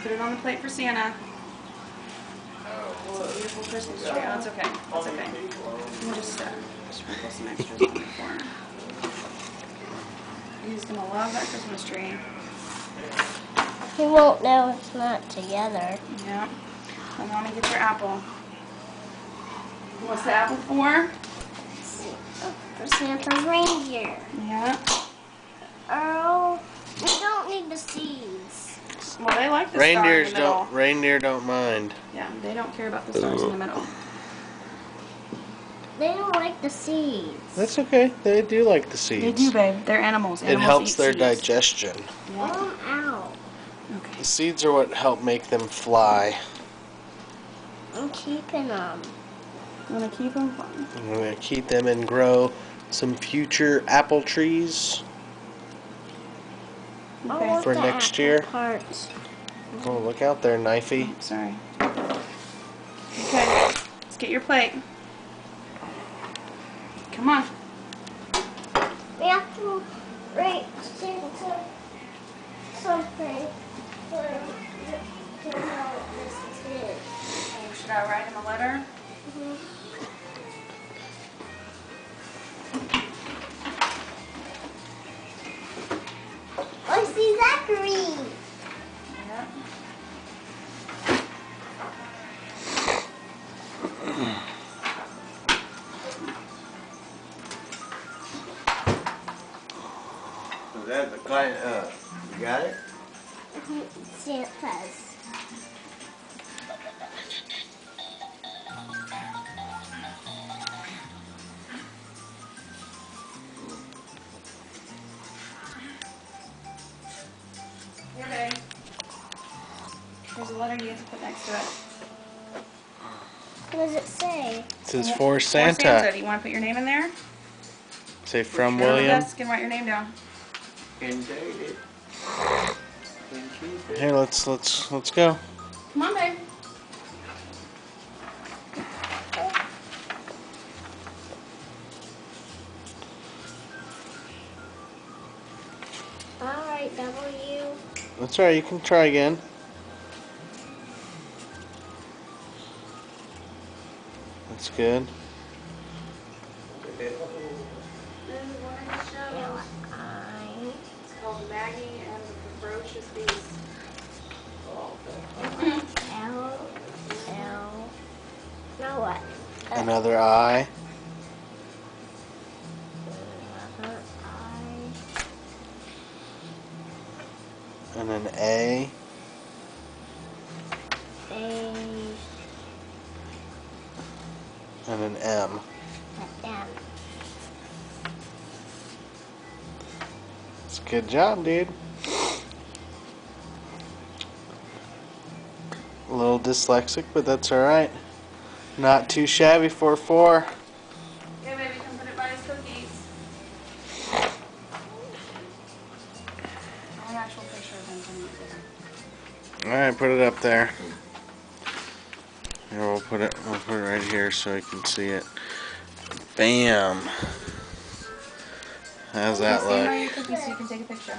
Put it on the plate for Santa. It's a beautiful Christmas tree. Oh, that's okay. That's okay. We'll just sprinkle some extras on there for her. He's gonna love that Christmas tree. He won't know it's not together. Yeah. And Mommy, get your apple. What's the apple for? For Santa's reindeer. Yeah. Oh, we don't need the seeds. Well, they like the star in the middle. Reindeer don't mind. Yeah, they don't care about the stars in the middle. They don't like the seeds. That's okay. They do like the seeds. They do, babe. They're animals. It helps their digestion. Yeah. Ow. Okay. The seeds are what help make them fly. I'm keeping them. You want to keep them? I'm going to keep them and grow some future apple trees Okay. for next year. Parts. Oh, look out there, knifey. Oh, sorry. Okay. Let's get your plate. Come on. We have to write Santa something for how this is. Oh, should I write him a letter? I see Zachary. Yeah. So that's the kind you got it? Santa's. Here, babe. There's a letter you have to put next to it. What does it say? It says for For Santa. Santa. Do you want to put your name in there? Say from Go to the William. desk and write your name down. And date it. And keep it. Here, let's go. Come on, babe. Alright, W. That's all right. You can try again. That's good. It's called Maggie and the Ferocious Beast. L. L. Now what? Another I. Another I. And an A. A. And an M. M. It's a good job, dude. A little dyslexic, but that's alright. Not too shabby for 4. Okay, baby, come put it by his cookies. I have an actual picture of him. Alright, put it up there. Here, we'll put it right here so you can see it. Bam. How's that Stand by look? your cookies so you can take a picture.